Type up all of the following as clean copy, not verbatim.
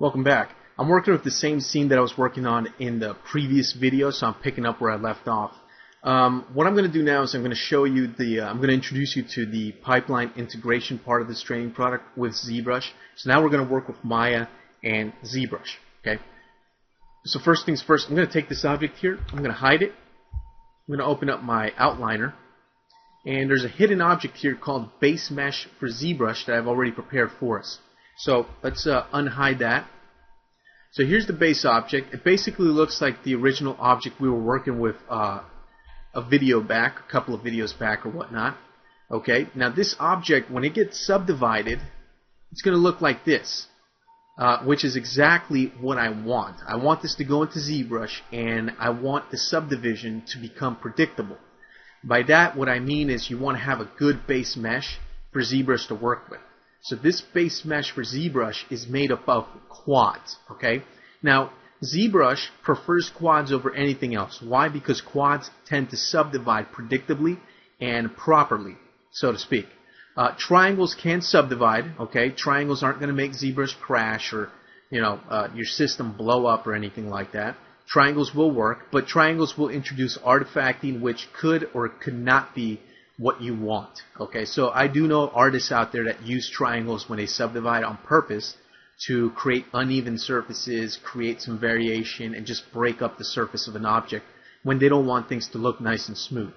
Welcome back. I'm working with the same scene that I was working on in the previous video, so I'm picking up where I left off. What I'm going to do now is I'm going to show you I'm going to introduce you to the pipeline integration part of this training product with ZBrush. So now we're going to work with Maya and ZBrush. Okay. So first things first, I'm going to take this object here. I'm going to hide it. I'm going to open up my outliner, and there's a hidden object here called Base Mesh for ZBrush that I've already prepared for us. So let's unhide that. So here's the base object. It basically looks like the original object we were working with a video back, a couple of videos back or whatnot. Okay, now this object, when it gets subdivided, it's going to look like this, which is exactly what I want. I want this to go into ZBrush, and I want the subdivision to become predictable. By that, what I mean is you want to have a good base mesh for ZBrush to work with. So this base mesh for ZBrush is made up of quads. Okay. Now ZBrush prefers quads over anything else. Why? Because quads tend to subdivide predictably and properly, so to speak. Triangles can subdivide. Okay. Triangles aren't going to make ZBrush crash or your system blow up or anything like that. Triangles will work, but triangles will introduce artifacting which could or could not be what you want. Okay, so I do know artists out there that use triangles when they subdivide on purpose to create uneven surfaces, create some variation, and just break up the surface of an object when they don't want things to look nice and smooth.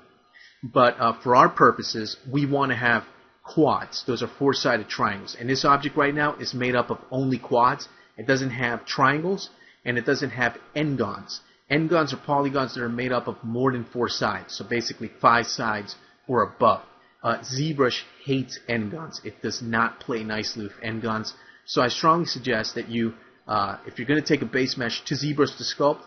But for our purposes, we want to have quads. Those are four-sided triangles. And this object right now is made up of only quads. It doesn't have triangles, and it doesn't have n-gons. N-gons are polygons that are made up of more than four sides, so basically 5 sides or above. ZBrush hates n-gons. It does not play nicely with n-gons. So I strongly suggest that you, if you're going to take a base mesh to ZBrush to sculpt,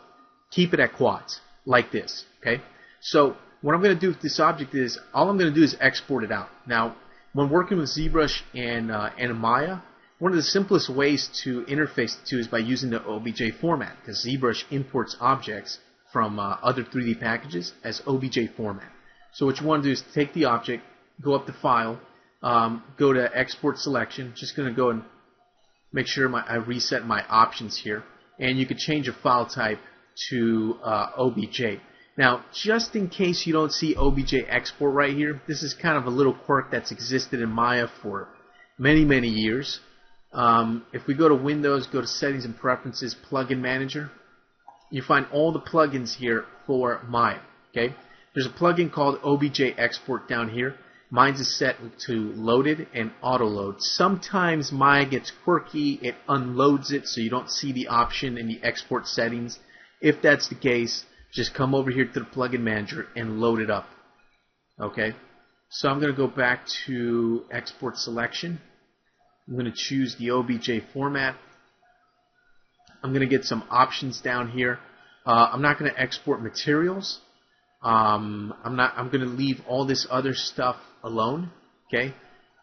keep it at quads, like this. Okay. So what I'm going to do with this object is, all I'm going to do is export it out. Now, when working with ZBrush and Maya, one of the simplest ways to interface the two is by using the OBJ format, because ZBrush imports objects from other 3D packages as OBJ format. So what you want to do is take the object, go up to File, go to Export Selection. Just going to go and make sure I reset my options here. And you could change a file type to OBJ. Now, just in case you don't see OBJ Export right here, this is kind of a little quirk that's existed in Maya for many, many years. If we go to Windows, go to Settings and Preferences, Plugin Manager, you find all the plugins here for Maya. Okay. There's a plugin called OBJ Export down here. Mine's is set to loaded and auto load. Sometimes Maya gets quirky, it unloads it so you don't see the option in the export settings. If that's the case, just come over here to the plugin manager and load it up. Okay, so I'm going to go back to export selection. I'm going to choose the OBJ format. I'm going to get some options down here. I'm not going to export materials. I'm going to leave all this other stuff alone. Okay,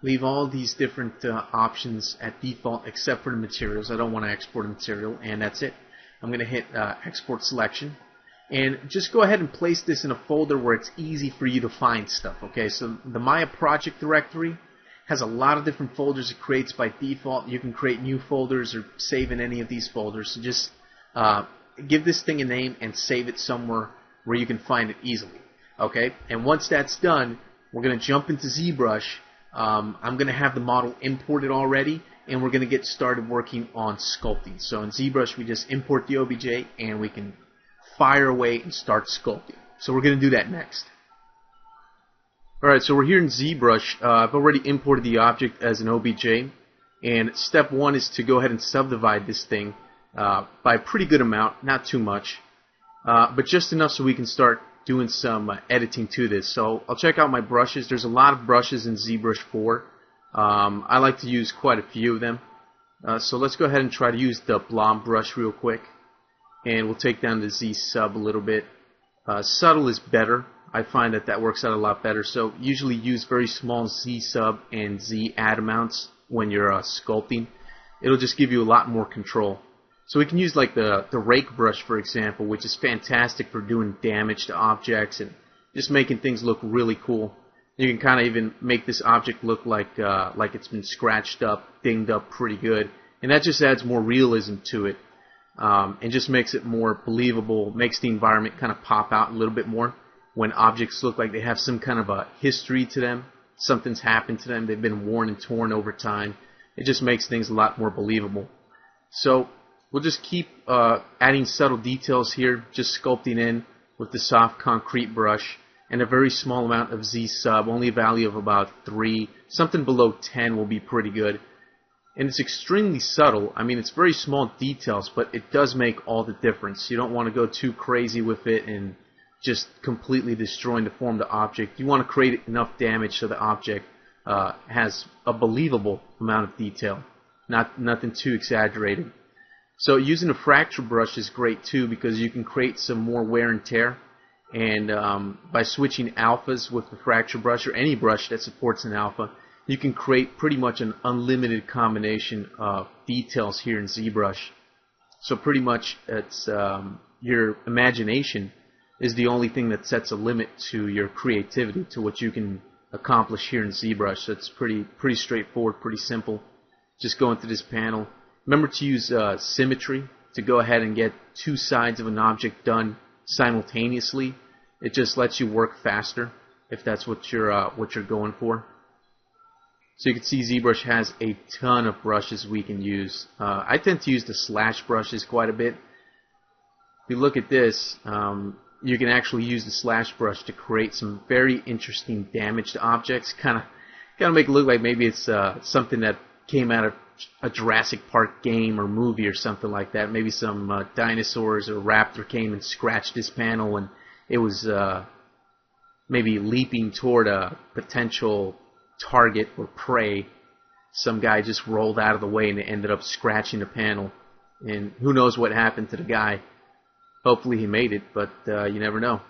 leave all these different options at default except for the materials. I don't want to export a material, and that's it. I'm going to hit export selection, and just go ahead and place this in a folder where it's easy for you to find stuff. Okay, so the Maya project directory has a lot of different folders it creates by default. You can create new folders or save in any of these folders. So just give this thing a name and save it somewhere where you can find it easily. Okay, and once that's done, we're going to jump into ZBrush. I'm going to have the model imported already, and we're going to get started working on sculpting. So in ZBrush, we just import the OBJ, and we can fire away and start sculpting. So we're going to do that next. Alright, so we're here in ZBrush. I've already imported the object as an OBJ, and step one is to go ahead and subdivide this thing by a pretty good amount, not too much. But just enough so we can start doing some editing to this. So I'll check out my brushes. There's a lot of brushes in ZBrush 4. I like to use quite a few of them. So let's go ahead and try to use the blob brush real quick. And we'll take down the Z sub a little bit. Subtle is better. I find that works out a lot better. So usually use very small Z sub and Z add amounts when you're sculpting. It'll just give you a lot more control. So we can use like the rake brush, for example, which is fantastic for doing damage to objects and just making things look really cool. You can kind of even make this object look like it's been scratched up, dinged up pretty good, And that just adds more realism to it, and just makes it more believable, makes the environment kind of pop out a little bit more when objects look like they have some kind of a history to them. Something's happened to them, they've been worn and torn over time. It just makes things a lot more believable. So we'll just keep adding subtle details here, just sculpting in with the soft concrete brush and a very small amount of Z sub, only a value of about 3. Something below 10 will be pretty good. And it's extremely subtle. I mean, it's very small details, but it does make all the difference. You don't want to go too crazy with it and just completely destroying the form of the object. You want to create enough damage so the object has a believable amount of detail, nothing too exaggerated. So using a fracture brush is great too, because you can create some more wear and tear, and by switching alphas with the fracture brush, or any brush that supports an alpha, you can create pretty much an unlimited combination of details here in ZBrush. So pretty much it's your imagination is the only thing that sets a limit to your creativity, to what you can accomplish here in ZBrush. So it's pretty straightforward, pretty simple. Just go into this panel. Remember to use symmetry to go ahead and get two sides of an object done simultaneously. It just lets you work faster if that's what you're going for. So you can see ZBrush has a ton of brushes we can use. I tend to use the slash brushes quite a bit. If you look at this, you can actually use the slash brush to create some very interesting damage to objects. Kind of make it look like maybe it's something that came out of a Jurassic Park game or movie or something like that. Maybe some dinosaurs or raptor came and scratched this panel, and it was maybe leaping toward a potential target or prey. Some guy just rolled out of the way and it ended up scratching the panel, and who knows what happened to the guy. Hopefully he made it, but you never know.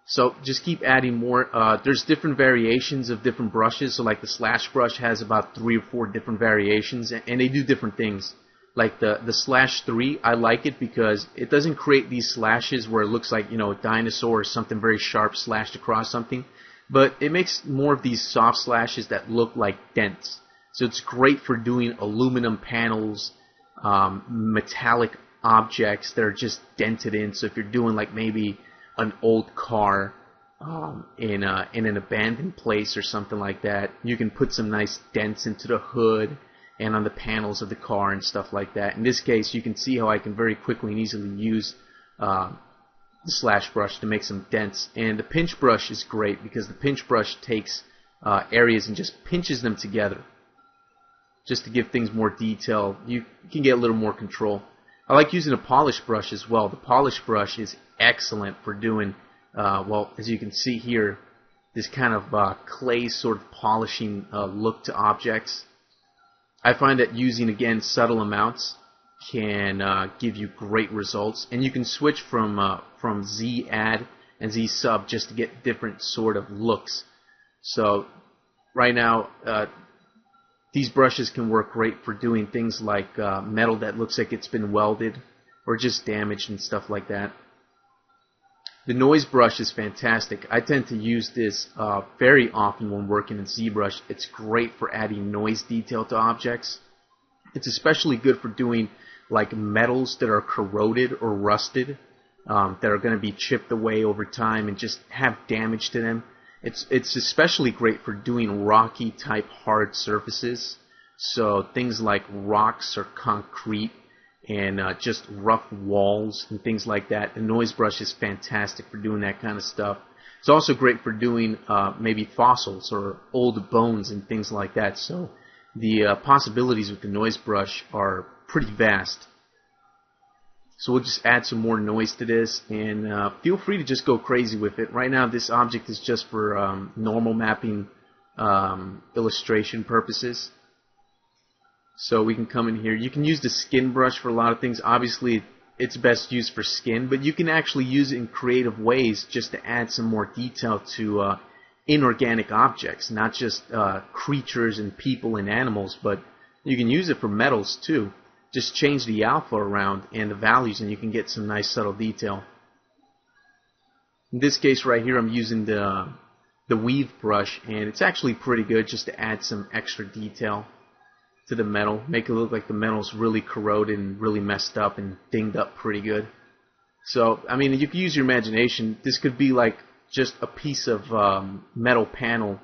So just keep adding more. There's different variations of different brushes. So like the slash brush has about 3 or 4 different variations, and they do different things. Like the slash 3, I like it because it doesn't create these slashes where it looks like, you know, a dinosaur or something very sharp slashed across something. But it makes more of these soft slashes that look like dents. So it's great for doing aluminum panels, metallic objects that are just dented in. So if you're doing like maybe an old car in an abandoned place or something like that, you can put some nice dents into the hood and on the panels of the car and stuff like that. In this case, you can see how I can very quickly and easily use the slash brush to make some dents. And the pinch brush is great because the pinch brush takes areas and just pinches them together just to give things more detail. You can get a little more control. I like using a polish brush as well. The polish brush is excellent for doing, well, as you can see here, this kind of clay sort of polishing look to objects. I find that using, again, subtle amounts can give you great results. And you can switch from Z add and Z sub just to get different sort of looks. So right now, these brushes can work great for doing things like metal that looks like it's been welded or just damaged and stuff like that. The noise brush is fantastic. I tend to use this very often when working in ZBrush. It's great for adding noise detail to objects. It's especially good for doing like metals that are corroded or rusted, that are going to be chipped away over time and just have damage to them. It's especially great for doing rocky type hard surfaces. So things like rocks or concrete and just rough walls and things like that. The noise brush is fantastic for doing that kind of stuff. It's also great for doing maybe fossils or old bones and things like that. So the possibilities with the noise brush are pretty vast. So we'll just add some more noise to this, and feel free to just go crazy with it. Right now this object is just for normal mapping illustration purposes. So we can come in here. You can use the skin brush for a lot of things. Obviously it's best used for skin, but you can actually use it in creative ways just to add some more detail to inorganic objects, not just creatures and people and animals, but you can use it for metals too. Just change the alpha around and the values and you can get some nice subtle detail. In this case right here I'm using the weave brush, and it's actually pretty good just to add some extra detail. to the metal, make it look like the metal's really corroded and really messed up and dinged up pretty good. So, I mean, you can use your imagination. This could be like just a piece of metal panel,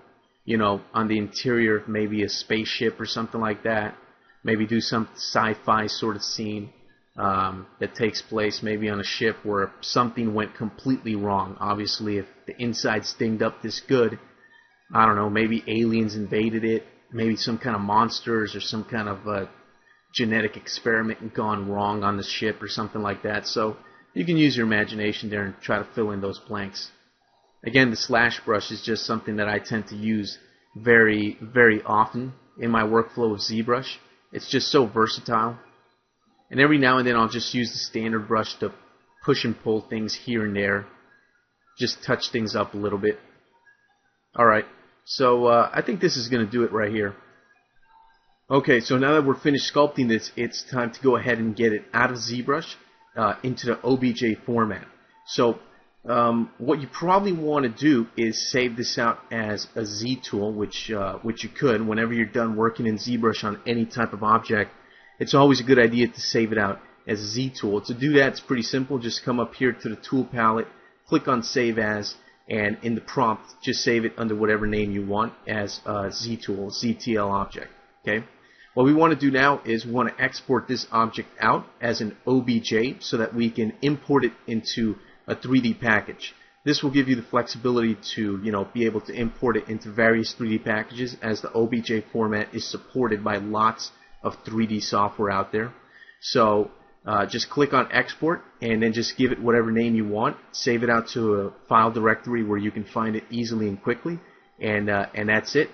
you know, on the interior of maybe a spaceship or something like that. Maybe do some sci-fi sort of scene that takes place maybe on a ship where something went completely wrong. Obviously, if the inside's dinged up this good, I don't know, maybe aliens invaded it, maybe some kind of monsters or some kind of genetic experiment gone wrong on the ship or something like that. So you can use your imagination there and try to fill in those blanks. Again, the slash brush is just something that I tend to use very, very often in my workflow of ZBrush. It's just so versatile. And every now and then I'll just use the standard brush to push and pull things here and there. Just touch things up a little bit. Alright, so I think this is going to do it right here. Okay, so now that we're finished sculpting this, it's time to go ahead and get it out of ZBrush into the OBJ format. So what you probably want to do is save this out as a Z tool, which you could. Whenever you're done working in ZBrush on any type of object, it's always a good idea to save it out as a Z tool. To do that, it's pretty simple. Just come up here to the tool palette, click on Save As, and in the prompt, just save it under whatever name you want as Z tool, ZTL object. Okay. What we want to do now is we want to export this object out as an OBJ so that we can import it into a 3D package. This will give you the flexibility to, you know, be able to import it into various 3D packages, as the OBJ format is supported by lots of 3D software out there. So just click on Export and then just give it whatever name you want. Save it out to a file directory where you can find it easily and quickly, and that's it.